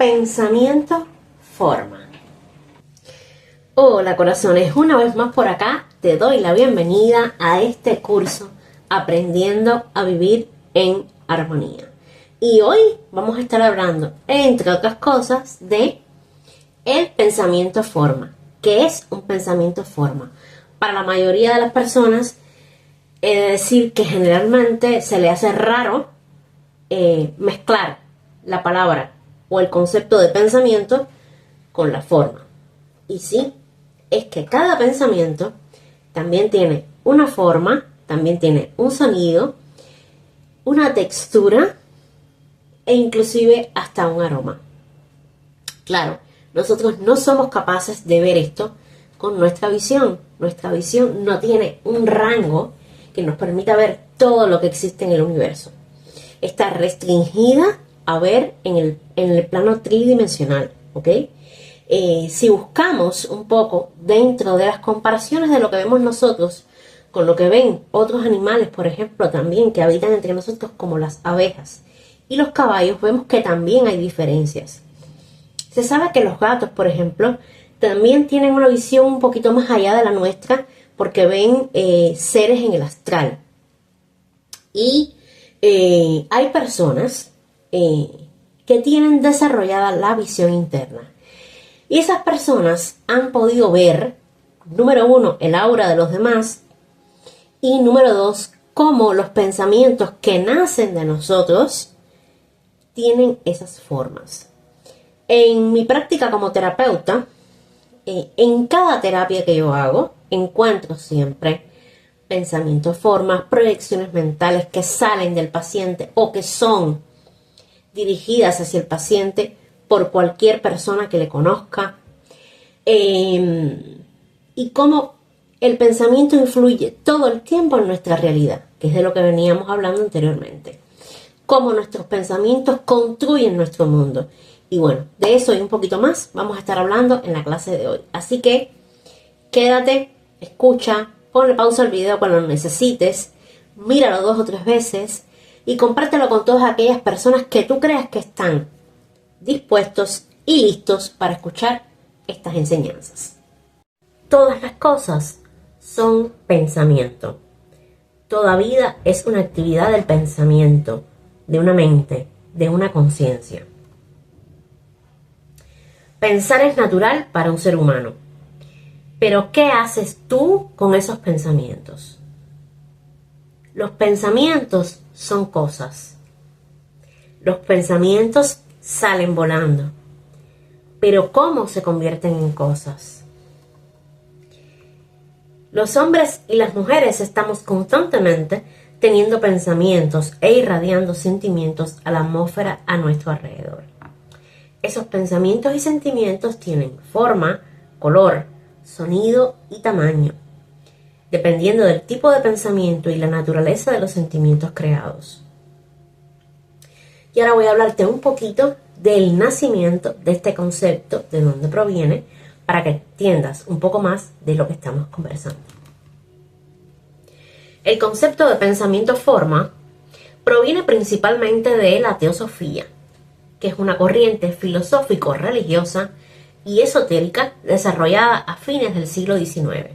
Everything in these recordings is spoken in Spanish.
Pensamiento forma. Hola corazones, una vez más por acá te doy la bienvenida a este curso Aprendiendo a Vivir en Armonía. Y hoy vamos a estar hablando, entre otras cosas, de el pensamiento forma. ¿Qué es un pensamiento forma? Para la mayoría de las personas, he de decir que generalmente se le hace raro mezclar la palabra o el concepto de pensamiento con la forma. Y sí, es que cada pensamiento también tiene una forma, también tiene un sonido, una textura e inclusive hasta un aroma. Claro, nosotros no somos capaces de ver esto con nuestra visión. Nuestra visión no tiene un rango que nos permita ver todo lo que existe en el universo. Está restringida a ver en el plano tridimensional, ¿ok? Si buscamos un poco dentro de las comparaciones de lo que vemos nosotros con lo que ven otros animales, por ejemplo, también que habitan entre nosotros, como las abejas y los caballos, vemos que también hay diferencias. Se sabe que los gatos, por ejemplo, también tienen una visión un poquito más allá de la nuestra, porque ven seres en el astral. Y hay personas que tienen desarrollada la visión interna. Y esas personas han podido ver, número uno, el aura de los demás. Y número dos, cómo los pensamientos que nacen de nosotros tienen esas formas. En mi práctica como terapeuta, en cada terapia que yo hago, encuentro siempre pensamientos, formas, proyecciones mentales que salen del paciente o que son dirigidas hacia el paciente por cualquier persona que le conozca. Y cómo el pensamiento influye todo el tiempo en nuestra realidad, que es de lo que veníamos hablando anteriormente. Cómo nuestros pensamientos construyen nuestro mundo. Y bueno, de eso y un poquito más vamos a estar hablando en la clase de hoy. Así que quédate, escucha, ponle pausa al video cuando lo necesites, míralo 2 o 3 veces y compártelo con todas aquellas personas que tú creas que están dispuestos y listos para escuchar estas enseñanzas. Todas las cosas son pensamiento. Toda vida es una actividad del pensamiento, de una mente, de una conciencia. Pensar es natural para un ser humano. Pero ¿qué haces tú con esos pensamientos? Los pensamientos son cosas. Los pensamientos salen volando. Pero ¿cómo se convierten en cosas? Los hombres y las mujeres estamos constantemente teniendo pensamientos e irradiando sentimientos a la atmósfera a nuestro alrededor. Esos pensamientos y sentimientos tienen forma, color, sonido y tamaño, dependiendo del tipo de pensamiento y la naturaleza de los sentimientos creados. Y ahora voy a hablarte un poquito del nacimiento de este concepto, de dónde proviene, para que entiendas un poco más de lo que estamos conversando. El concepto de pensamiento forma proviene principalmente de la teosofía, que es una corriente filosófico-religiosa y esotérica desarrollada a fines del siglo XIX.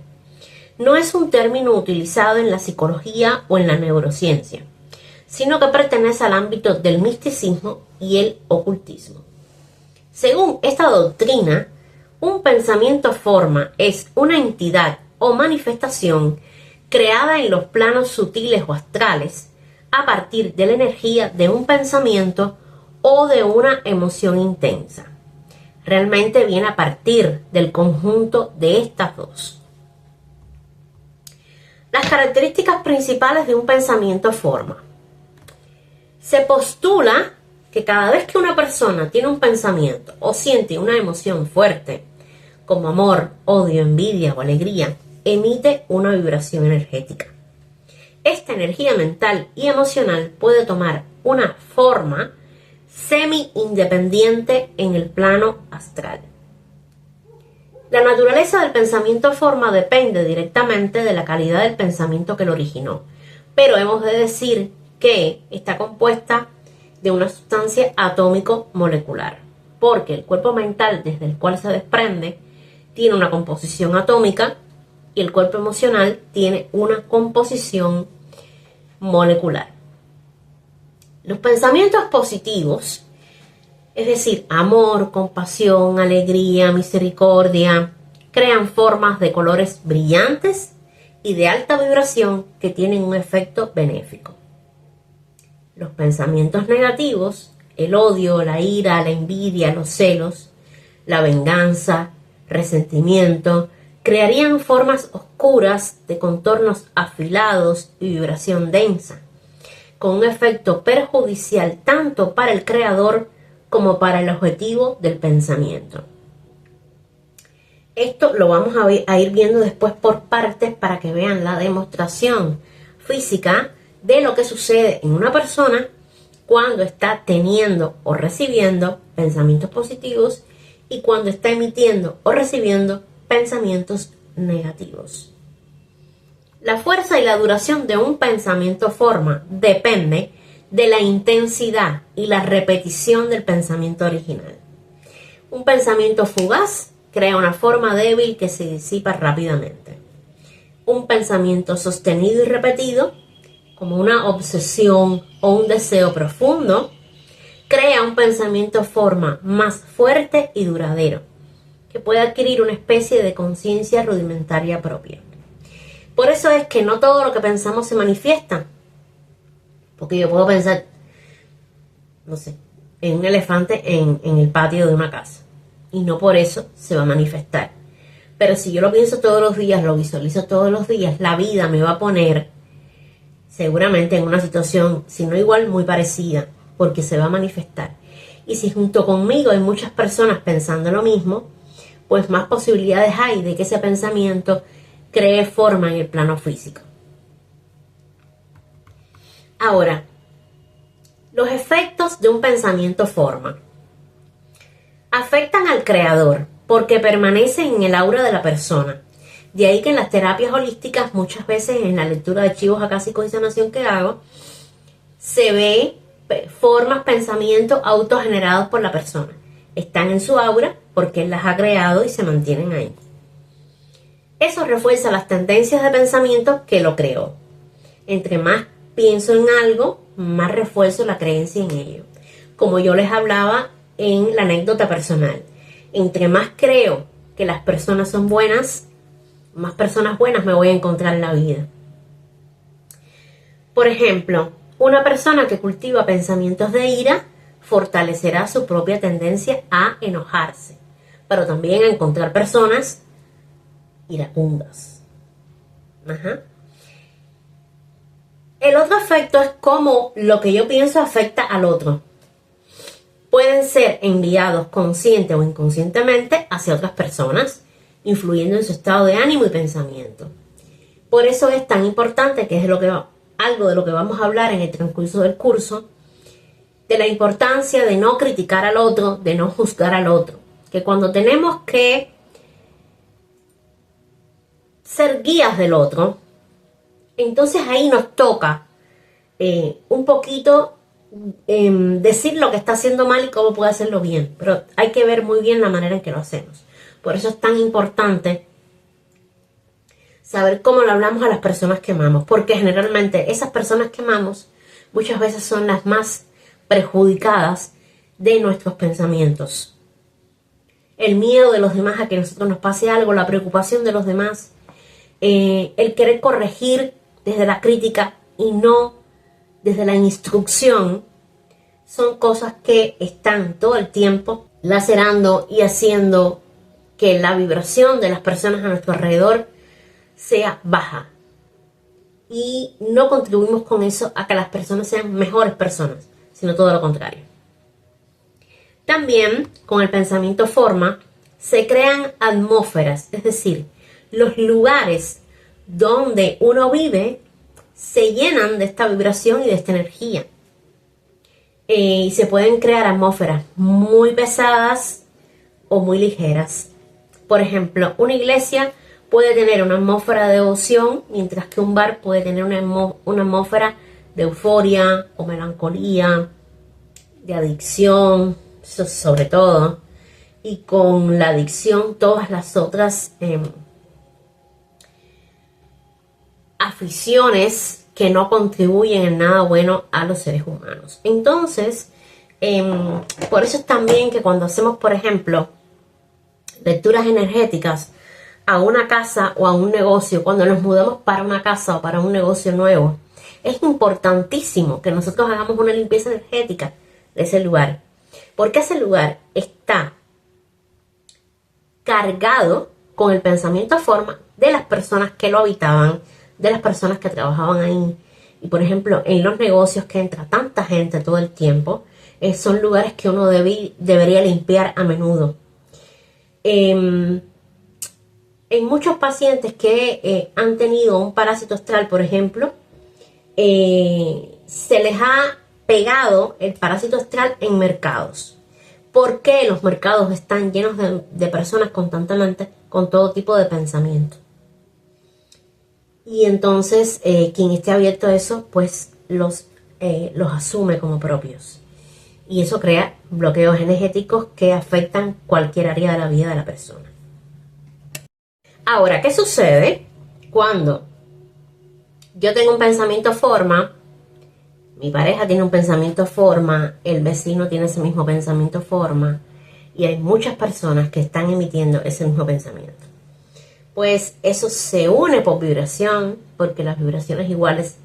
No es un término utilizado en la psicología o en la neurociencia, sino que pertenece al ámbito del misticismo y el ocultismo. Según esta doctrina, un pensamiento forma es una entidad o manifestación creada en los planos sutiles o astrales a partir de la energía de un pensamiento o de una emoción intensa. Realmente viene a partir del conjunto de estas dos. Las características principales de un pensamiento forma. Se postula que cada vez que una persona tiene un pensamiento o siente una emoción fuerte, como amor, odio, envidia o alegría, emite una vibración energética. Esta energía mental y emocional puede tomar una forma semi-independiente en el plano astral. La naturaleza del pensamiento forma depende directamente de la calidad del pensamiento que lo originó, pero hemos de decir que está compuesta de una sustancia atómico-molecular. porque el cuerpo mental desde el cual se desprende tiene una composición atómica y el cuerpo emocional tiene una composición molecular. Los pensamientos positivos, es decir, amor, compasión, alegría, misericordia, crean formas de colores brillantes y de alta vibración que tienen un efecto benéfico. Los pensamientos negativos, el odio, la ira, la envidia, los celos, la venganza, resentimiento, crearían formas oscuras de contornos afilados y vibración densa, con un efecto perjudicial tanto para el creador como para el objetivo del pensamiento. Esto lo vamos a ir viendo después por partes para que vean la demostración física de lo que sucede en una persona cuando está teniendo o recibiendo pensamientos positivos y cuando está emitiendo o recibiendo pensamientos negativos. La fuerza y la duración de un pensamiento forma depende de la intensidad y la repetición del pensamiento original. Un pensamiento fugaz crea una forma débil que se disipa rápidamente. Un pensamiento sostenido y repetido, como una obsesión o un deseo profundo, crea un pensamiento forma más fuerte y duradero, que puede adquirir una especie de conciencia rudimentaria propia. Por eso es que no todo lo que pensamos se manifiesta. Porque yo puedo pensar, no sé, en un elefante en el patio de una casa. Y no por eso se va a manifestar. Pero si yo lo pienso todos los días, lo visualizo todos los días, la vida me va a poner seguramente en una situación, si no igual, muy parecida, porque se va a manifestar. Y si junto conmigo hay muchas personas pensando lo mismo, pues más posibilidades hay de que ese pensamiento cree forma en el plano físico. Ahora, los efectos de un pensamiento forma afectan al creador porque permanecen en el aura de la persona. De ahí que en las terapias holísticas, muchas veces en la lectura de archivos acásicos y sanación que hago, se ve formas, pensamientos autogenerados por la persona. Están en su aura porque él las ha creado y se mantienen ahí. Eso refuerza las tendencias de pensamiento que lo creó. Entre más pienso en algo, más refuerzo la creencia en ello. Como yo les hablaba en la anécdota personal. Entre más creo que las personas son buenas, más personas buenas me voy a encontrar en la vida. Por ejemplo, una persona que cultiva pensamientos de ira fortalecerá su propia tendencia a enojarse, pero también a encontrar personas iracundas. El otro efecto es cómo lo que yo pienso afecta al otro. Pueden ser enviados consciente o inconscientemente hacia otras personas, influyendo en su estado de ánimo y pensamiento. Por eso es tan importante, que es algo de lo que vamos a hablar en el transcurso del curso, de la importancia de no criticar al otro, de no juzgar al otro. Que cuando tenemos que ser guías del otro, entonces ahí nos toca un poquito decir lo que está haciendo mal y cómo puede hacerlo bien. Pero hay que ver muy bien la manera en que lo hacemos. Por eso es tan importante saber cómo le hablamos a las personas que amamos, porque generalmente esas personas que amamos muchas veces son las más perjudicadas de nuestros pensamientos. El miedo de los demás a que a nosotros nos pase algo, la preocupación de los demás, el querer corregir desde la crítica y no desde la instrucción, son cosas que están todo el tiempo lacerando y haciendo que la vibración de las personas a nuestro alrededor sea baja. Y no contribuimos con eso a que las personas sean mejores personas, sino todo lo contrario. También, con el pensamiento forma, se crean atmósferas, es decir, los lugares donde uno vive se llenan de esta vibración y de esta energía. Y se pueden crear atmósferas muy pesadas o muy ligeras. Por ejemplo, una iglesia puede tener una atmósfera de devoción, mientras que un bar puede tener una atmósfera de euforia o melancolía, de adicción, sobre todo, y con la adicción todas las otras aficiones que no contribuyen en nada bueno a los seres humanos. Entonces, por eso es también que cuando hacemos, por ejemplo, lecturas energéticas a una casa o a un negocio, cuando nos mudamos para una casa o para un negocio nuevo, es importantísimo que nosotros hagamos una limpieza energética de ese lugar, porque ese lugar está cargado con el pensamiento forma de las personas que lo habitaban, de las personas que trabajaban ahí. Y por ejemplo, en los negocios que entra tanta gente todo el tiempo, son lugares que uno debería limpiar a menudo. En muchos pacientes que han tenido un parásito astral, por ejemplo, se les ha pegado el parásito astral en mercados. ¿Por qué los mercados están llenos de personas constantemente con todo tipo de pensamiento? Y entonces quien esté abierto a eso, pues los asume como propios. Y eso crea bloqueos energéticos que afectan cualquier área de la vida de la persona. Ahora, ¿qué sucede cuando yo tengo un pensamiento forma, mi pareja tiene un pensamiento forma, el vecino tiene ese mismo pensamiento forma, y hay muchas personas que están emitiendo ese mismo pensamiento? Pues eso se une por vibración, porque las vibraciones iguales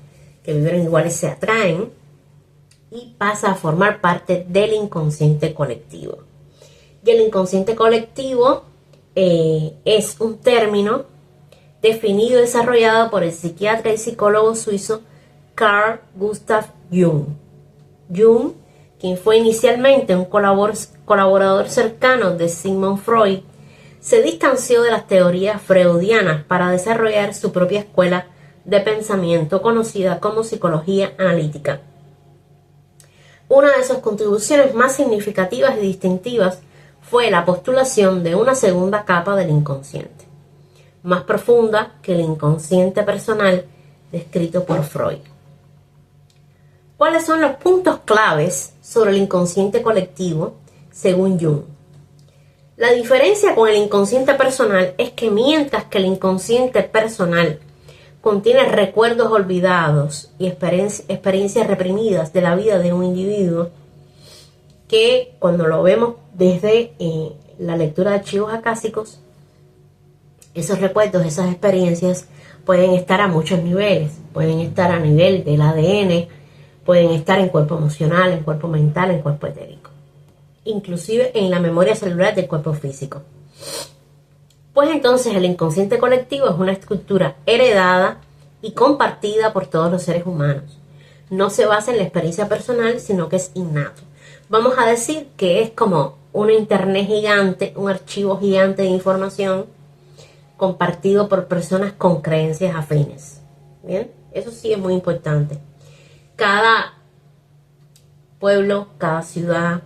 que vibran iguales se atraen, y pasa a formar parte del inconsciente colectivo. Y el inconsciente colectivo es un término definido y desarrollado por el psiquiatra y psicólogo suizo Carl Gustav Jung. Jung, quien fue inicialmente un colaborador cercano de Sigmund Freud, se distanció de las teorías freudianas para desarrollar su propia escuela de pensamiento conocida como psicología analítica. Una de sus contribuciones más significativas y distintivas fue la postulación de una segunda capa del inconsciente, más profunda que el inconsciente personal descrito por Freud. ¿Cuáles son los puntos claves sobre el inconsciente colectivo según Jung? La diferencia con el inconsciente personal es que mientras que el inconsciente personal contiene recuerdos olvidados y experiencias reprimidas de la vida de un individuo, que cuando lo vemos desde la lectura de archivos acásicos, esos recuerdos, esas experiencias pueden estar a muchos niveles. Pueden estar a nivel del ADN, pueden estar en cuerpo emocional, en cuerpo mental, en cuerpo etérico, inclusive en la memoria celular del cuerpo físico. Pues entonces el inconsciente colectivo es una estructura heredada y compartida por todos los seres humanos. No se basa en la experiencia personal, sino que es innato. Vamos a decir que es como una internet gigante, un archivo gigante de información compartido por personas con creencias afines. Bien, eso sí es muy importante. Cada pueblo, cada ciudad,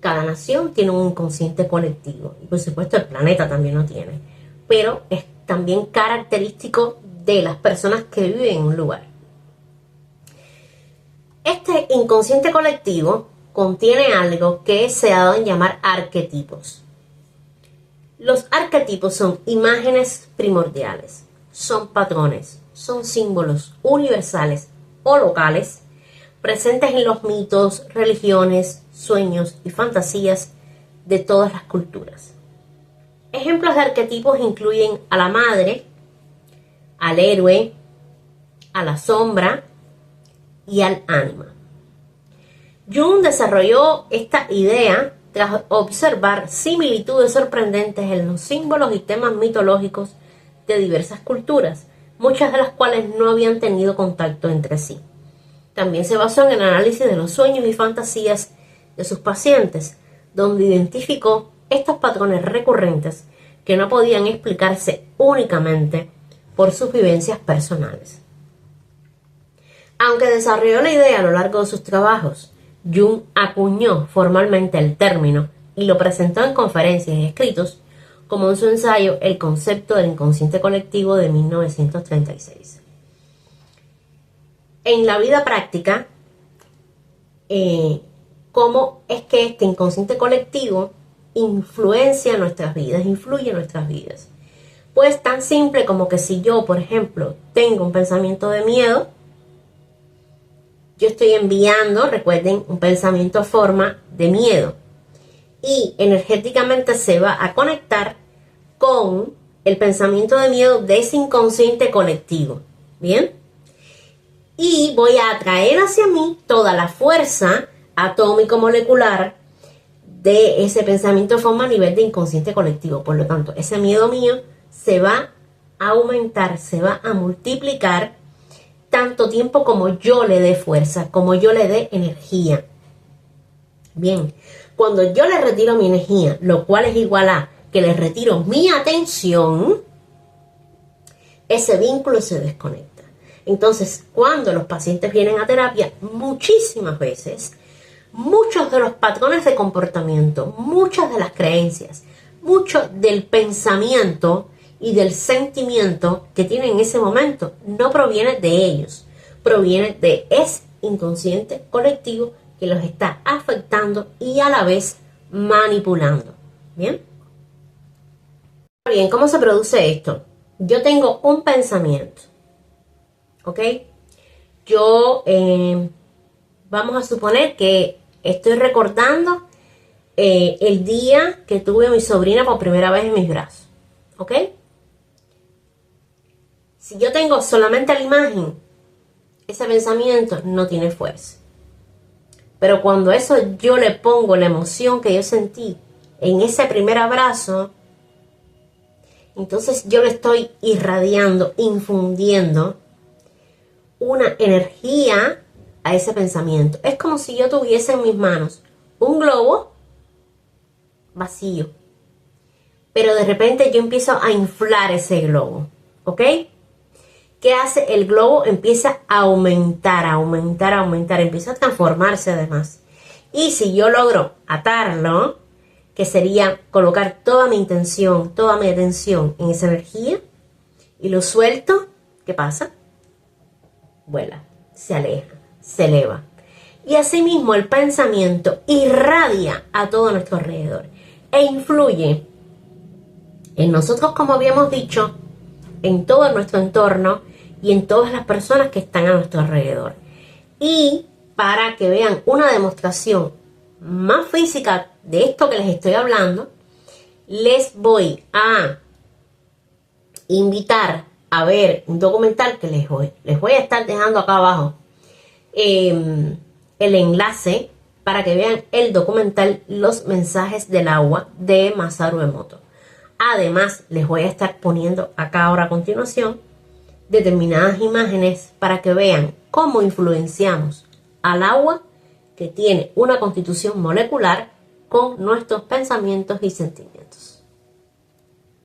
cada nación tiene un inconsciente colectivo, y por supuesto el planeta también lo tiene, pero es también característico de las personas que viven en un lugar. Este inconsciente colectivo contiene algo que se ha dado en llamar arquetipos. Los arquetipos son imágenes primordiales, son patrones, son símbolos universales o locales presentes en los mitos, religiones, sueños y fantasías de todas las culturas. Ejemplos de arquetipos incluyen a la madre, al héroe, a la sombra y al ánima. Jung desarrolló esta idea tras observar similitudes sorprendentes en los símbolos y temas mitológicos de diversas culturas, muchas de las cuales no habían tenido contacto entre sí. También se basó en el análisis de los sueños y fantasías de sus pacientes, donde identificó estos patrones recurrentes que no podían explicarse únicamente por sus vivencias personales. Aunque desarrolló la idea a lo largo de sus trabajos, Jung acuñó formalmente el término y lo presentó en conferencias y escritos, como en su ensayo El concepto del inconsciente colectivo de 1936. En la vida práctica, cómo es que este inconsciente colectivo influencia nuestras vidas, influye en nuestras vidas. Pues tan simple como que si yo, por ejemplo, tengo un pensamiento de miedo, yo estoy enviando, recuerden, un pensamiento a forma de miedo. Y energéticamente se va a conectar con el pensamiento de miedo de ese inconsciente colectivo. ¿Bien? Y voy a atraer hacia mí toda la fuerza atómico-molecular de ese pensamiento de forma a nivel de inconsciente colectivo. Por lo tanto, ese miedo mío se va a aumentar, se va a multiplicar tanto tiempo como yo le dé fuerza, como yo le dé energía. Bien, cuando yo le retiro mi energía, lo cual es igual a que le retiro mi atención, ese vínculo se desconecta. Entonces, cuando los pacientes vienen a terapia, muchísimas veces, muchos de los patrones de comportamiento, muchas de las creencias, mucho del pensamiento y del sentimiento que tienen en ese momento no proviene de ellos, proviene de ese inconsciente colectivo que los está afectando y a la vez manipulando. ¿Bien? Bien, ¿cómo se produce esto? Yo tengo un pensamiento, ¿ok? Yo, vamos a suponer que estoy recordando el día que tuve a mi sobrina por primera vez en mis brazos, ¿ok? Si yo tengo solamente la imagen, ese pensamiento no tiene fuerza. Pero cuando eso yo le pongo la emoción que yo sentí en ese primer abrazo, entonces yo le estoy irradiando, infundiendo una energía a ese pensamiento. Es como si yo tuviese en mis manos un globo vacío, pero de repente yo empiezo a inflar ese globo, ¿ok? ¿Qué hace? El globo empieza a aumentar, empieza a transformarse además. Y si yo logro atarlo, que sería colocar toda mi intención, toda mi atención en esa energía, y lo suelto, ¿qué pasa? Vuela, se aleja, se eleva. Y asimismo el pensamiento irradia a todo nuestro alrededor e influye en nosotros, como habíamos dicho, en todo nuestro entorno y en todas las personas que están a nuestro alrededor. Y para que vean una demostración más física de esto que les estoy hablando, les voy a invitar a ver un documental que les voy a estar dejando acá abajo el enlace para que vean el documental Los mensajes del agua de Masaru Emoto. Además, les voy a estar poniendo acá ahora a continuación determinadas imágenes para que vean cómo influenciamos al agua, que tiene una constitución molecular, con nuestros pensamientos y sentimientos.